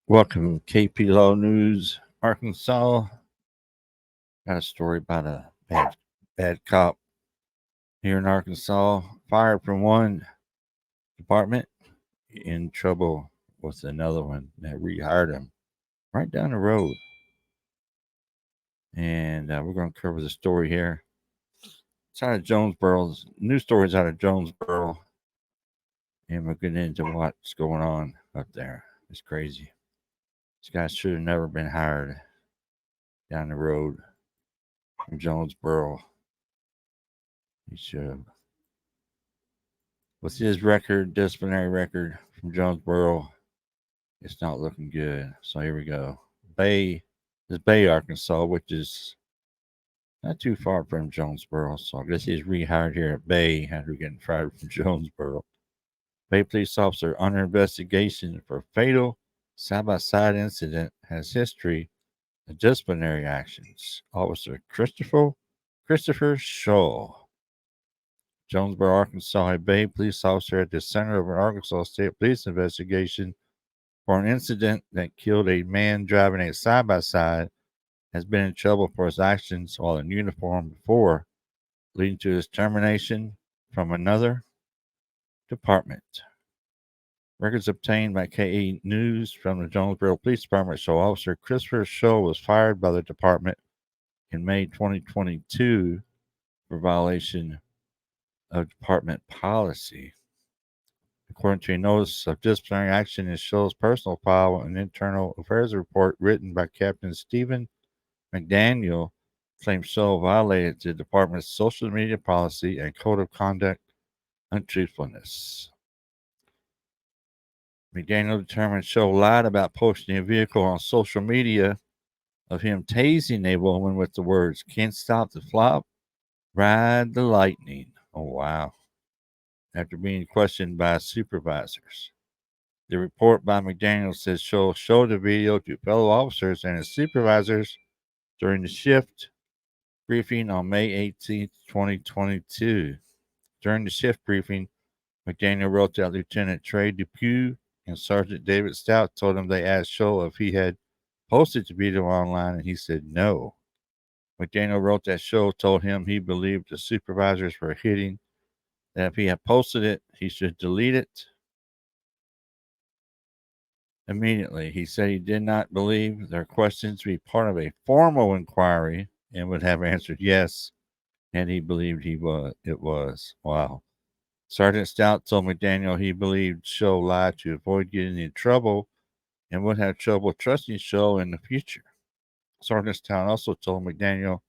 Welcome, KP Law News, Arkansas. Got a story about a bad cop here in Arkansas, fired from one department, in trouble with another one that rehired him right down the road. And we're going to cover the story here. It's out of Jonesboro. News stories out of Jonesboro, and we're getting into what's going on up there. It's crazy. This guy should have never been hired down the road from Jonesboro. He should have. With his record, disciplinary record from Jonesboro, it's not looking good. So here we go. Bay, Arkansas, which is not too far from Jonesboro. So I guess he's rehired here at Bay after getting fired from Jonesboro. Bay police officer under investigation for fatal side-by-side incident has history of disciplinary actions. Officer Christopher Shaw, Jonesboro, Arkansas, a Bay police officer at the center of an Arkansas State Police investigation for an incident that killed a man driving a side by side, has been in trouble for his actions while in uniform before, leading to his termination from another department. Records obtained by KE News from the Jonesboro Police Department show Officer Christopher Shaw was fired by the department in May 2022 for violation of department policy. According to a notice of disciplinary action in Show's personal file, an internal affairs report written by Captain Stephen McDaniel claims Show violated the department's social media policy and code of conduct untruthfulness. McDaniel determined Show lied about posting a vehicle on social media of him tasing a woman with the words, "Can't stop the flop, ride the lightning." Oh, wow. After being questioned by supervisors. The report by McDaniel says Show showed the video to fellow officers and his supervisors during the shift briefing on May 18, 2022. During the shift briefing, McDaniel wrote that Lieutenant Trey Dupuy and Sergeant David Stout told him they asked Show if he had posted the video online, and he said no. McDaniel wrote that Show told him he believed the supervisors were hitting, that if he had posted it, he should delete it immediately. He said he did not believe their questions to be part of a formal inquiry and would have answered yes, and he believed it was. Wow. Sergeant Stout told McDaniel he believed Show lied to avoid getting in trouble and would have trouble trusting Show in the future. Sergeant Stout also told McDaniel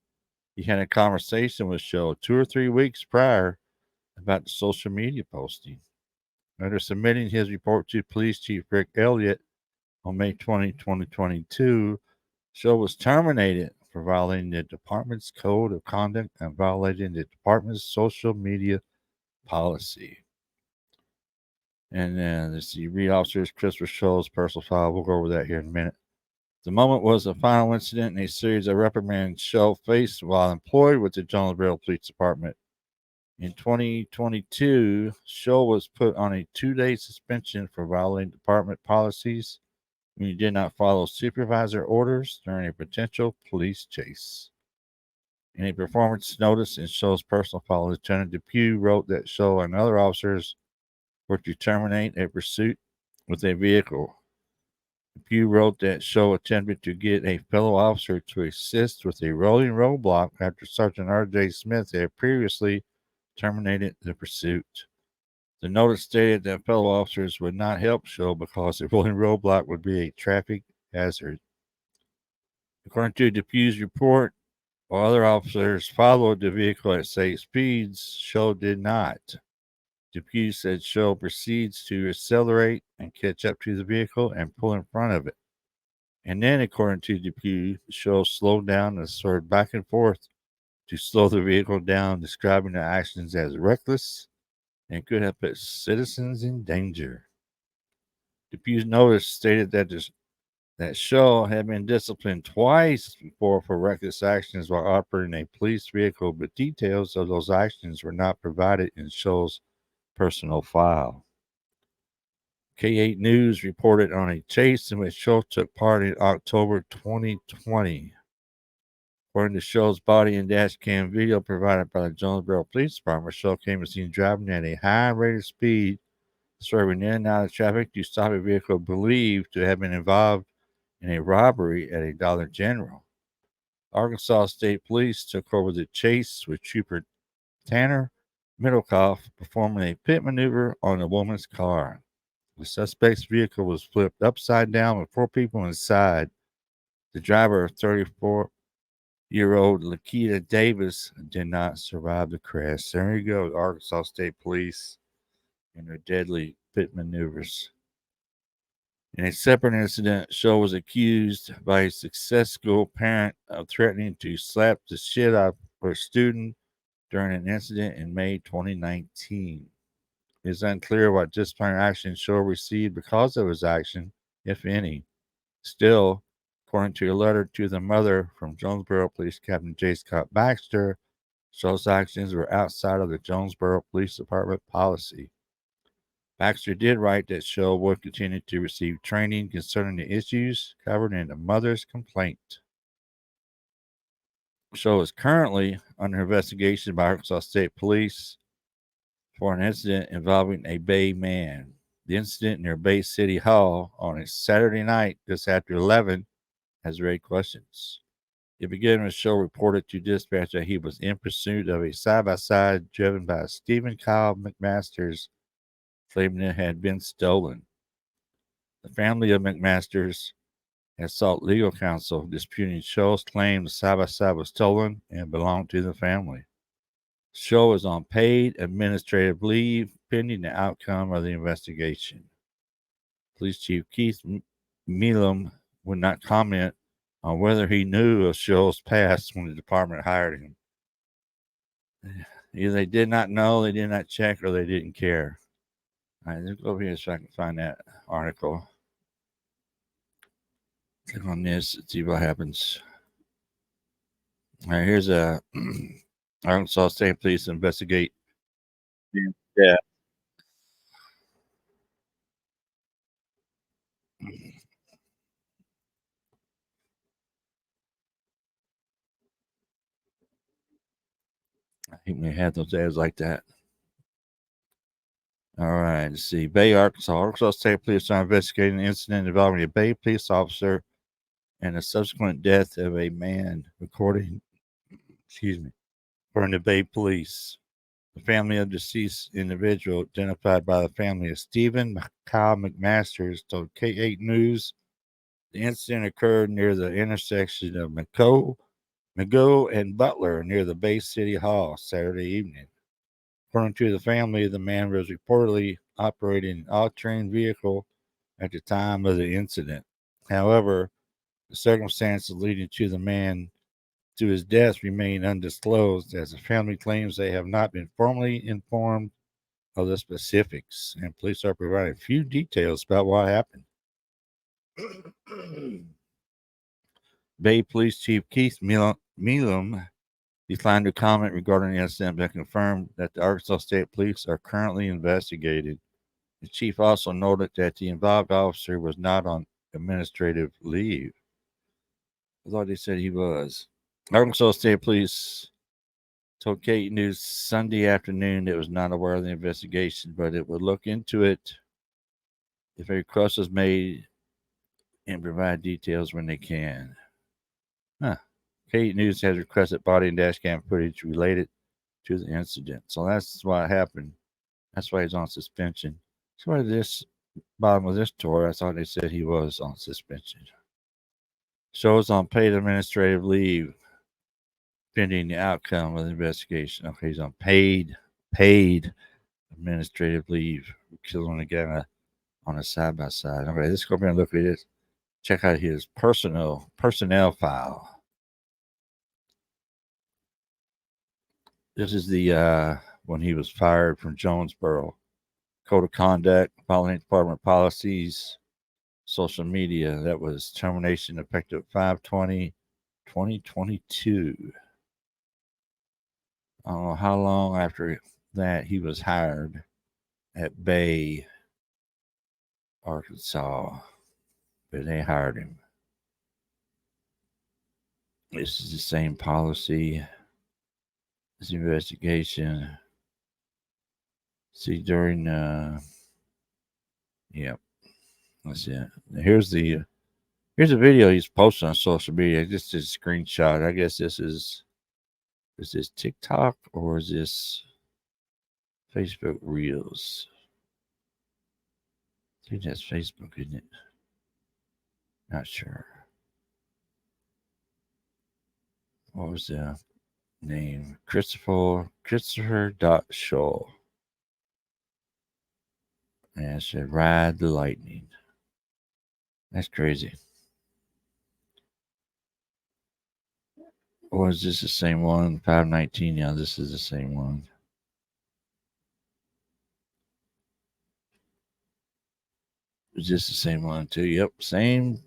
he had a conversation with Show 2 or 3 weeks prior about the social media posting. After submitting his report to Police Chief Rick Elliott on May 20, 2022, Show was terminated for violating the department's code of conduct and violating the department's social media policy. And then let's see, read officers Christopher Show's personal file. We'll go over that here in a minute. The moment was a final incident in a series of reprimands Show faced while employed with the Jonesboro Police Department. In 2022, Show was put on a 2-day suspension for violating department policies when he did not follow supervisor orders during a potential police chase. In a performance notice in Show's personal file, Lieutenant Dupuy wrote that Show and other officers were to terminate a pursuit with a vehicle. Dupuy wrote that Show attempted to get a fellow officer to assist with a rolling roadblock after Sergeant R.J. Smith had previously terminated the pursuit. The notice stated that fellow officers would not help Show because a rolling roadblock would be a traffic hazard. According to Dupuy's report, while other officers followed the vehicle at safe speeds, Show did not. Dupuy said Show proceeds to accelerate and catch up to the vehicle and pull in front of it. And then, according to Dupuy, Show slowed down and swerved back and forth to slow the vehicle down, describing the actions as reckless and could have put citizens in danger. Dupuy's notice stated that Show had been disciplined twice before for reckless actions while operating a police vehicle, but details of those actions were not provided in Show's personal file. K8 News reported on a chase in which Schultz took part in October 2020. According to Schultz's body and dash cam video provided by the Jonesboro Police Department, Schultz came to seen driving at a high rate of speed, swerving in and out of traffic to stop a vehicle believed to have been involved in a robbery at a Dollar General. Arkansas State Police took over the chase with Trooper Tanner Middlecoff performing a pit maneuver on the woman's car. The suspect's vehicle was flipped upside down with 4 people inside. The driver, 34-year-old Lakita Davis, did not survive the crash. There you go, Arkansas State Police and their deadly pit maneuvers. In a separate incident, Shaw was accused by a success school parent of threatening to slap the shit out of her student during an incident in May 2019. It is unclear what disciplinary action Shaw received because of his action, if any. Still, according to a letter to the mother from Jonesboro Police Captain J. Scott Baxter, Shaw's actions were outside of the Jonesboro Police Department policy. Baxter did write that Shaw would continue to receive training concerning the issues covered in the mother's complaint. Shaw is currently under investigation by Arkansas State Police for an incident involving a Bay man. The incident near Bay City Hall on a Saturday night just after 11 has raised questions. It began when Shaw reported to dispatch that he was in pursuit of a side-by-side driven by Stephen Kyle McMasters, claiming it had been stolen. The family of McMasters has sought legal counsel disputing Shaw's claim the side-by-side was stolen and belonged to the family. Shaw is on paid administrative leave pending the outcome of the investigation. Police Chief Keith Milam would not comment on whether he knew of Shaw's past when the department hired him. Either they did not know, they did not check, or they didn't care. All right, let's go over here so I can find that article. Click on this and see what happens. All right, here's a Arkansas State Police investigate. Yeah. I think we had those ads like that. All right, let's see. Bay, Arkansas. Arkansas State Police are investigating an incident involving a Bay police officer and the subsequent death of a man, according to Bay Police. The family of deceased individual, identified by the family as Stephen Kyle McMasters, told K8 News the incident occurred near the intersection of McGough and Butler near the Bay City Hall Saturday evening. According to the family, the man was reportedly operating an all-terrain vehicle at the time of the incident. However, the circumstances leading to his death remain undisclosed, as the family claims they have not been formally informed of the specifics, and police are providing few details about what happened. Bay Police Chief Keith Milam declined to comment regarding the incident, but confirmed that the Arkansas State Police are currently investigating. The chief also noted that the involved officer was not on administrative leave. I thought they said he was. Arkansas State Police told K News Sunday afternoon it was not aware of the investigation, but it would look into it if a request was made and provide details when they can. K News has requested body and dash cam footage related to the incident. So that's what happened. That's why he's on suspension. So why this bottom of this tour, I thought they said he was on suspension. Shows on paid administrative leave pending the outcome of the investigation. Okay, he's on paid administrative leave. Killing a guy on a side by side. Okay, let's go over and look at this. Check out his personnel file. This is the when he was fired from Jonesboro. Code of conduct, following department policies, social media. That was termination effective 5/20/2022. I don't know how long after that he was hired at Bay. Arkansas, but they hired him. This is the same policy. This investigation. See, during, yep, that's it. Here's a video he's posted on social media. This is a screenshot. I guess is this TikTok or is this Facebook Reels? I think that's Facebook, isn't it? Not sure. What was the name? Christopher Show. And it said Ride the Lightning. That's crazy. Or is this the same one? 519. Yeah, this is the same one. Is this the same one too? Yep, same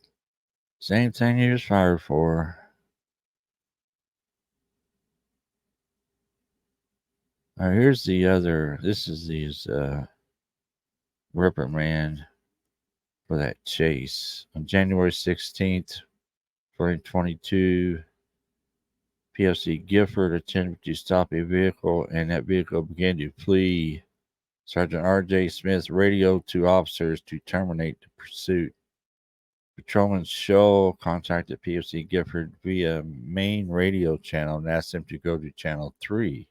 thing he was fired for. All right, here's the other. This is his reprimand for that chase on January 16th, 2022. POC Gifford attempted to stop a vehicle, and that vehicle began to flee. Sergeant R.J. Smith radioed to officers to terminate the pursuit. Patrolman Scholl contacted POC Gifford via main radio channel and asked him to go to channel 3.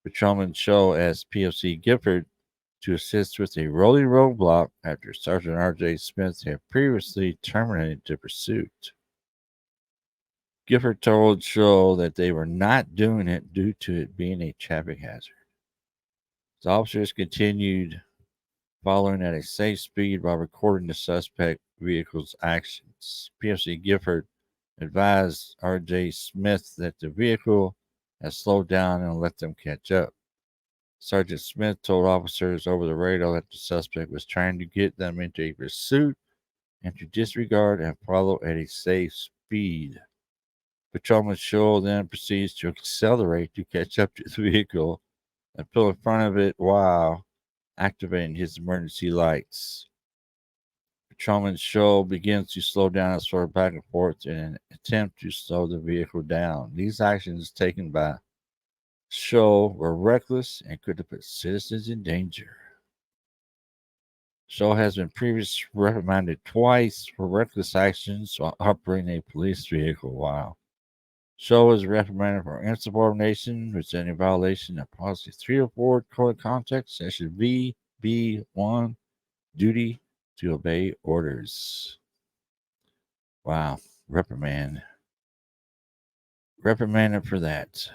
Patrolman Scholl asked POC Gifford to assist with a rolling roadblock after Sergeant R.J. Smith had previously terminated the pursuit. Gifford told Scholl that they were not doing it due to it being a traffic hazard. The officers continued following at a safe speed while recording the suspect vehicle's actions. POC Gifford advised R.J. Smith that the vehicle had slowed down and let them catch up. Sergeant Smith told officers over the radio that the suspect was trying to get them into a pursuit and to disregard and follow at a safe speed. Patrolman Scholl then proceeds to accelerate to catch up to the vehicle and pull in front of it while activating his emergency lights. Patrolman Scholl begins to slow down and swerve back and forth in an attempt to slow the vehicle down. These actions taken by Scholl were reckless and could have put citizens in danger. Scholl has been previously reprimanded twice for reckless actions while operating a police vehicle. Wow. Scholl was reprimanded for insubordination, which is a violation of Policy 304 Code of Conduct, Section VB1, duty to obey orders. Wow. Reprimanded for that.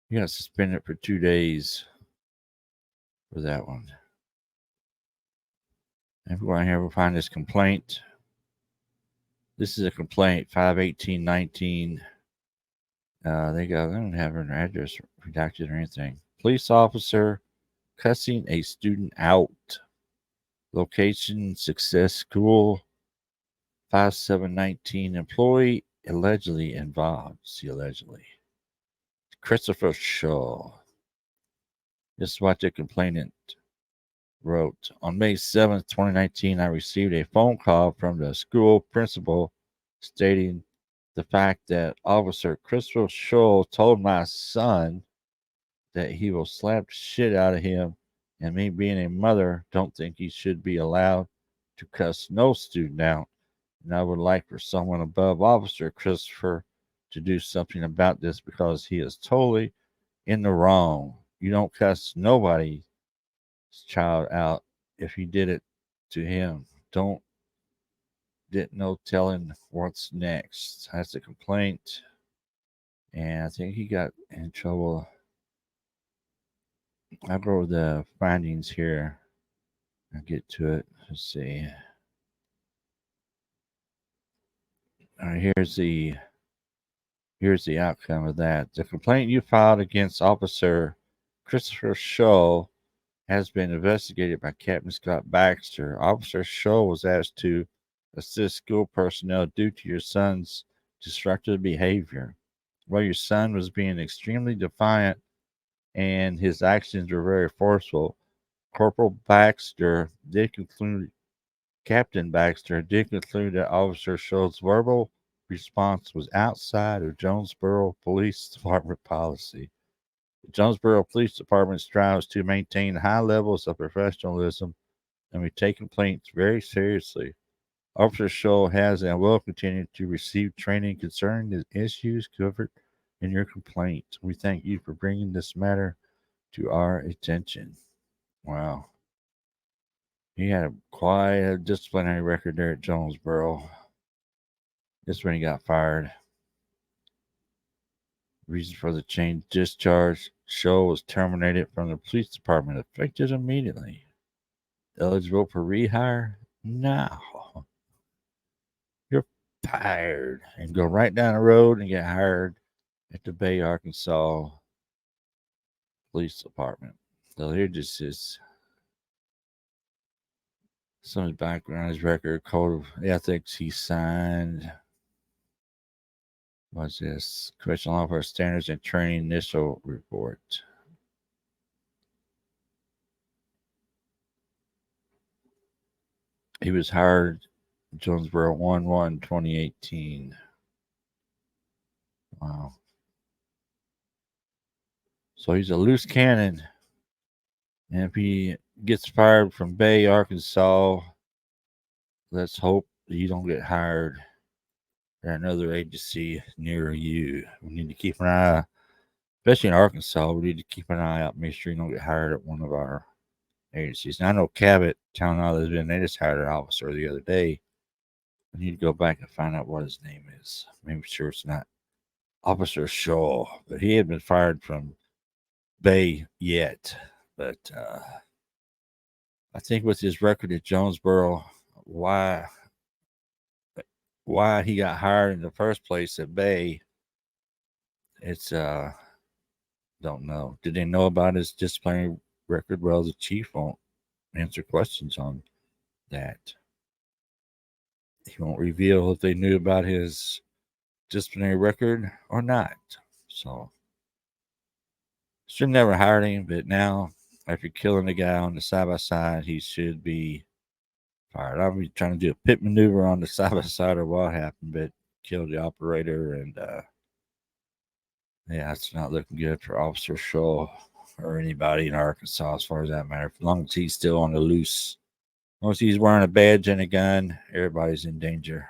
You got suspended for 2 days for that one. And if we go in here, we'll find this complaint. This is a complaint, 51819. They don't have an address redacted or anything. Police officer cussing a student out. Location, Success School. 5719. Employee allegedly involved. See, allegedly. Christopher Scholl. This is what the complainant wrote. On May 7th, 2019, I received a phone call from the school principal stating the fact that Officer Christopher Scholl told my son that he will slap the shit out of him, and me being a mother don't think he should be allowed to cuss no student out. And I would like for someone above Officer Christopher to do something about this because he is totally in the wrong. You don't cuss nobody's child out if you did it to him. Didn't know telling what's next. That's a complaint. And I think he got in trouble. I'll go with the findings here. I'll get to it. Let's see. All right, here's the outcome of that. The complaint you filed against Officer Christopher Scholl has been investigated by Captain Scott Baxter. Officer Scholl was asked to assist school personnel due to your son's disruptive behavior. While your son was being extremely defiant and his actions were very forceful, Corporal Baxter did conclude, Captain Baxter did conclude that Officer Schultz's verbal response was outside of Jonesboro Police Department policy. The Jonesboro Police Department strives to maintain high levels of professionalism, and we take complaints very seriously. Officer Scholl has and will continue to receive training concerning the issues covered in your complaint. We thank you for bringing this matter to our attention. Wow. He had quite a disciplinary record there at Jonesboro. Just when he got fired. Reason for the change discharge. Scholl was terminated from the police department effective immediately. Eligible for rehire? No. You're fired. And go right down the road and get hired at the Bay, Arkansas Police Department. So here just is some of his background, his record, code of ethics he signed. What's this? Correctional Officer Standards and Training Initial Report. He was hired Jonesboro 1/1/2018. Wow. So he's a loose cannon. And if he gets fired from Bay, Arkansas, let's hope you don't get hired at another agency near you. We need to keep an eye, especially in Arkansas, we need to keep an eye out, make sure you don't get hired at one of our agencies. And I know Cabot, town I live in, they just hired an officer the other day. I need to go back and find out what his name is. Maybe sure it's not Officer Shaw, but he had been fired from Bay yet. But I think with his record at Jonesboro, why he got hired in the first place at Bay, it's don't know. Did they know about his disciplinary record? Well, the chief won't answer questions on that. He won't reveal if they knew about his disciplinary record or not. So should never hired him, but now after killing the guy on the side by side, he should be fired. I'll be trying to do a pit maneuver on the side by side or what happened, but killed the operator, and yeah, it's not looking good for Officer Shaw or anybody in Arkansas as far as that matter. As long as he's still on the loose, as long as he's wearing a badge and a gun, everybody's in danger.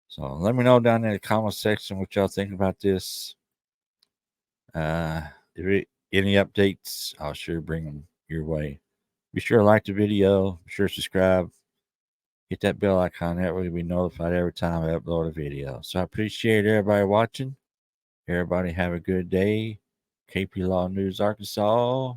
So let me know down in the comment section what y'all think about this. If any updates, I'll sure bring them your way. Be sure to like the video. Be sure to subscribe. Hit that bell icon. That way you'll be notified every time I upload a video. So I appreciate everybody watching. Everybody have a good day. KP Law News Arkansas.